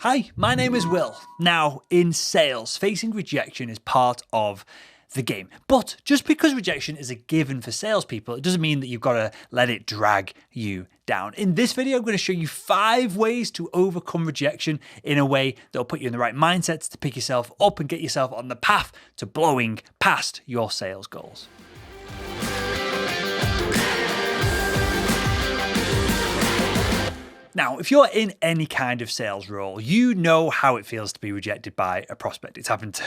Hi, my name is Will. Now, in sales, facing rejection is part of the game. But just because rejection is a given for salespeople, it doesn't mean that you've got to let it drag you down. In this video, I'm going to show you 5 ways to overcome rejection in a way that will put you in the right mindset to pick yourself up and get yourself on the path to blowing past your sales goals. Now, if you're in any kind of sales role, you know how it feels to be rejected by a prospect. It's happened to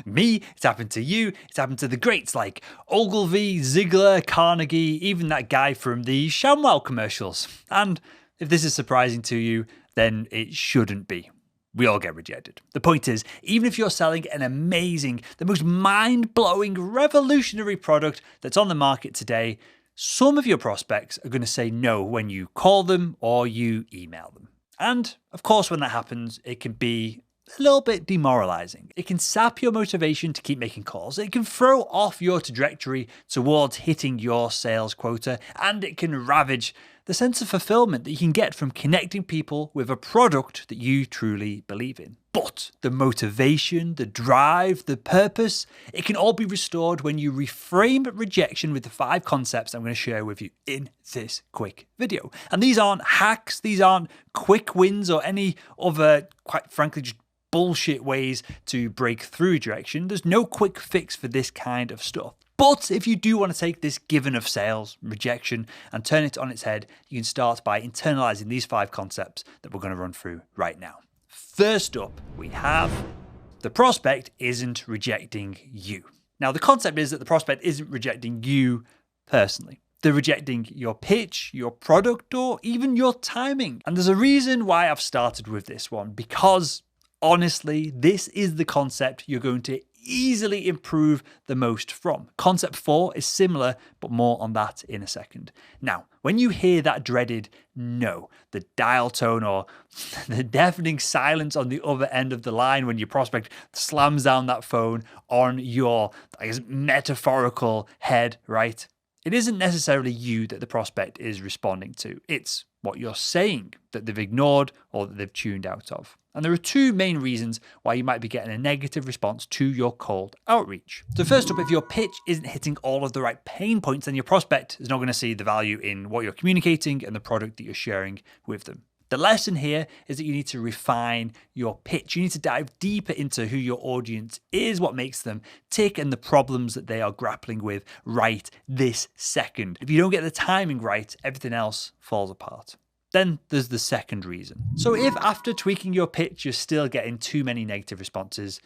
me, it's happened to you, it's happened to the greats like Ogilvy, Ziglar, Carnegie, even that guy from the ShamWow commercials. And if this is surprising to you, then it shouldn't be. We all get rejected. The point is, even if you're selling an amazing, the most mind-blowing, revolutionary product that's on the market today, some of your prospects are going to say no when you call them or you email them. And of course, when that happens, it can be a little bit demoralizing. It can sap your motivation to keep making calls. It can throw off your trajectory towards hitting your sales quota, and it can ravage the sense of fulfillment that you can get from connecting people with a product that you truly believe in. But the motivation, the drive, the purpose, it can all be restored when you reframe rejection with the 5 concepts I'm going to share with you in this quick video. And these aren't hacks, these aren't quick wins or any other, quite frankly, just bullshit ways to break through rejection. There's no quick fix for this kind of stuff. But if you do want to take this given of sales, rejection, and turn it on its head, you can start by internalizing these 5 concepts that we're going to run through right now. First up, we have the prospect isn't rejecting you. Now, the concept is that the prospect isn't rejecting you personally. They're rejecting your pitch, your product, or even your timing. And there's a reason why I've started with this one, because honestly, this is the concept you're going to easily improve the most from. Concept 4 is similar, but more on that in a second. Now, when you hear that dreaded no, the dial tone or the deafening silence on the other end of the line when your prospect slams down that phone on your, metaphorical head, right? It isn't necessarily you that the prospect is responding to. It's what you're saying that they've ignored or that they've tuned out of. And there are 2 main reasons why you might be getting a negative response to your cold outreach. So first up, if your pitch isn't hitting all of the right pain points, then your prospect is not going to see the value in what you're communicating and the product that you're sharing with them. The lesson here is that you need to refine your pitch. You need to dive deeper into who your audience is, what makes them tick, and the problems that they are grappling with right this second. If you don't get the timing right, everything else falls apart. Then there's the second reason. So if after tweaking your pitch, you're still getting too many negative responses,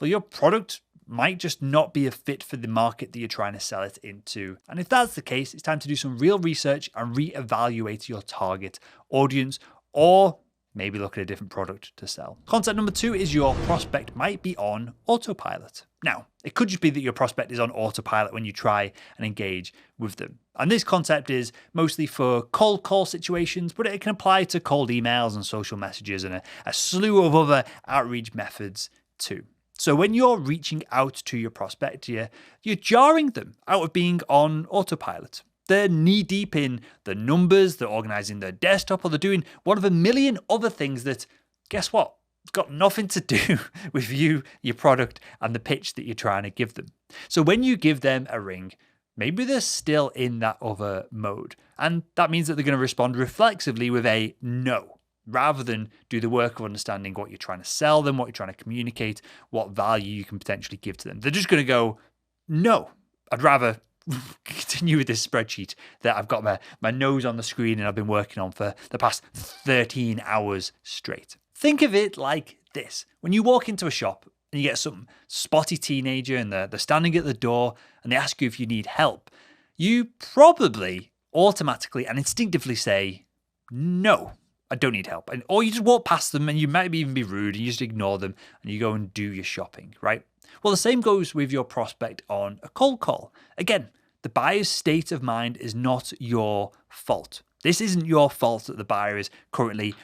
well, your product might just not be a fit for the market that you're trying to sell it into. And if that's the case, it's time to do some real research and reevaluate your target audience, or maybe look at a different product to sell. Concept number 2 is your prospect might be on autopilot. Now, it could just be that your prospect is on autopilot when you try and engage with them. And this concept is mostly for cold call situations, but it can apply to cold emails and social messages and a slew of other outreach methods too. So when you're reaching out to your prospect, you're jarring them out of being on autopilot. They're knee-deep in the numbers, they're organizing their desktop, or they're doing one of a million other things that, guess what? It's got nothing to do with you, your product, and the pitch that you're trying to give them. So when you give them a ring, maybe they're still in that other mode. And that means that they're going to respond reflexively with a no, rather than do the work of understanding what you're trying to sell them, what you're trying to communicate, what value you can potentially give to them. They're just going to go, no, I'd rather continue with this spreadsheet that I've got my nose on the screen and I've been working on for the past 13 hours straight. Think of it like this. When you walk into a shop and you get some spotty teenager and they're standing at the door and they ask you if you need help, you probably automatically and instinctively say, no, I don't need help. Or you just walk past them and you might even be rude and you just ignore them and you go and do your shopping, right? Well, the same goes with your prospect on a cold call. Again, the buyer's state of mind is not your fault. This isn't your fault that the buyer is currently,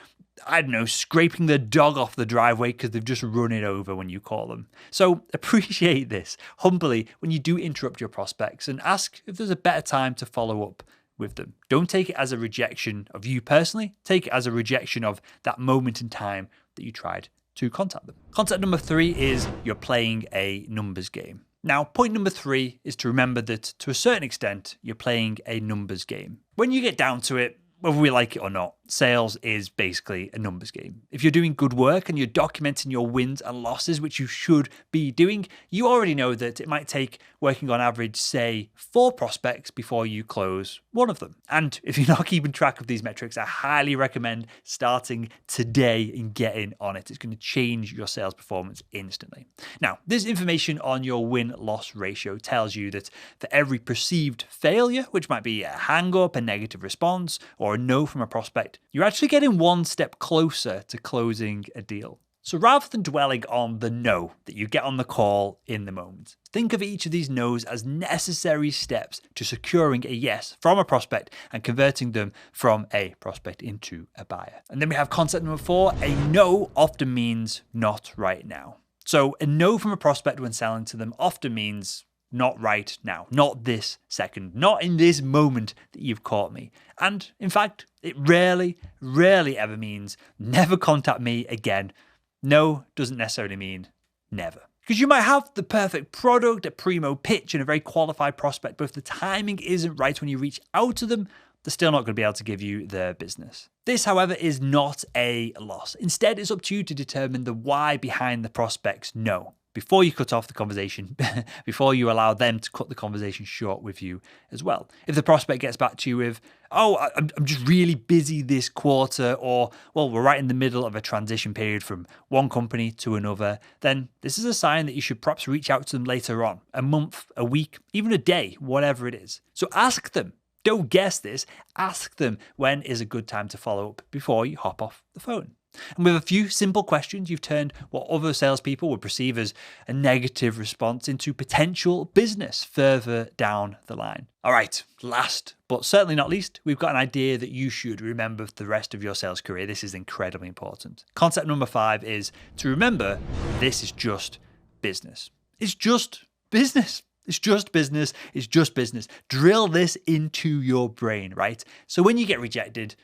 scraping the dog off the driveway because they've just run it over when you call them. So appreciate this humbly when you do interrupt your prospects and ask if there's a better time to follow up with them. Don't take it as a rejection of you personally. Take it as a rejection of that moment in time that you tried to contact them. Concept number 3 is you're playing a numbers game. Now, point number 3 is to remember that to a certain extent, you're playing a numbers game. When you get down to it, whether we like it or not, sales is basically a numbers game. If you're doing good work and you're documenting your wins and losses, which you should be doing, you already know that it might take working on average, say, 4 prospects before you close one of them. And if you're not keeping track of these metrics, I highly recommend starting today and getting on it. It's going to change your sales performance instantly. Now, this information on your win-loss ratio tells you that for every perceived failure, which might be a hang-up, a negative response, or a no from a prospect, you're actually getting one step closer to closing a deal. So rather than dwelling on the no that you get on the call in the moment, think of each of these no's as necessary steps to securing a yes from a prospect and converting them from a prospect into a buyer. And then we have concept number 4, a no often means not right now. So a no from a prospect when selling to them often means not right now, not this second, not in this moment that you've caught me. And in fact, it rarely ever means never contact me again. No doesn't necessarily mean never. Because you might have the perfect product, a primo pitch, and a very qualified prospect, but if the timing isn't right when you reach out to them, they're still not going to be able to give you their business. This, however, is not a loss. Instead, it's up to you to determine the why behind the prospect's no before you cut off the conversation, before you allow them to cut the conversation short with you as well. If the prospect gets back to you with, oh, I'm just really busy this quarter, or, well, we're right in the middle of a transition period from one company to another, then this is a sign that you should perhaps reach out to them later on, a month, a week, even a day, whatever it is. So ask them. Don't guess this. Ask them when is a good time to follow up before you hop off the phone. And with a few simple questions, you've turned what other salespeople would perceive as a negative response into potential business further down the line. All right, last but certainly not least, we've got an idea that you should remember for the rest of your sales career. This is incredibly important. Concept number 5 is to remember this is just business. It's just business. It's just business. It's just business. Drill this into your brain, right? So when you get rejected,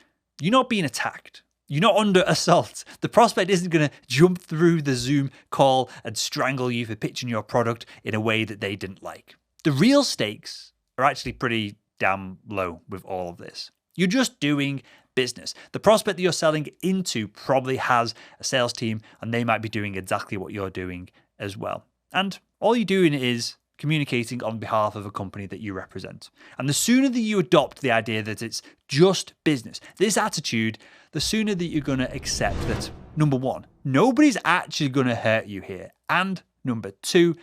you're not being attacked. You're not under assault. The prospect isn't going to jump through the Zoom call and strangle you for pitching your product in a way that they didn't like. The real stakes are actually pretty damn low with all of this. You're just doing business. The prospect that you're selling into probably has a sales team, and they might be doing exactly what you're doing as well. And all you're doing is communicating on behalf of a company that you represent. And the sooner that you adopt the idea that it's just business, this attitude, the sooner that you're going to accept that, number 1, nobody's actually going to hurt you here. And number 2,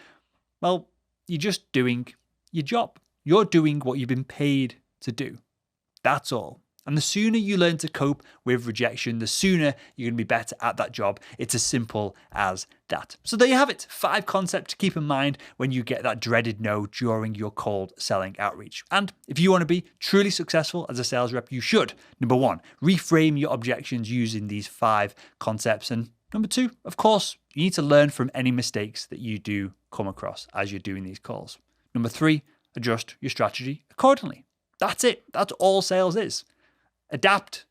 well, you're just doing your job. You're doing what you've been paid to do. That's all. And the sooner you learn to cope with rejection, the sooner you're going to be better at that job. It's as simple as that. So there you have it. 5 concepts to keep in mind when you get that dreaded no during your cold selling outreach. And if you want to be truly successful as a sales rep, you should, number 1, reframe your objections using these 5 concepts. And number 2, of course, you need to learn from any mistakes that you do come across as you're doing these calls. Number 3, adjust your strategy accordingly. That's it. That's all sales is. Adapt,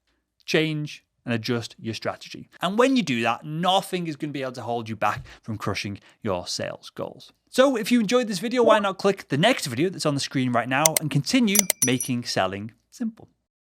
change, and adjust your strategy. And when you do that, nothing is going to be able to hold you back from crushing your sales goals. So if you enjoyed this video, why not click the next video that's on the screen right now and continue making selling simple.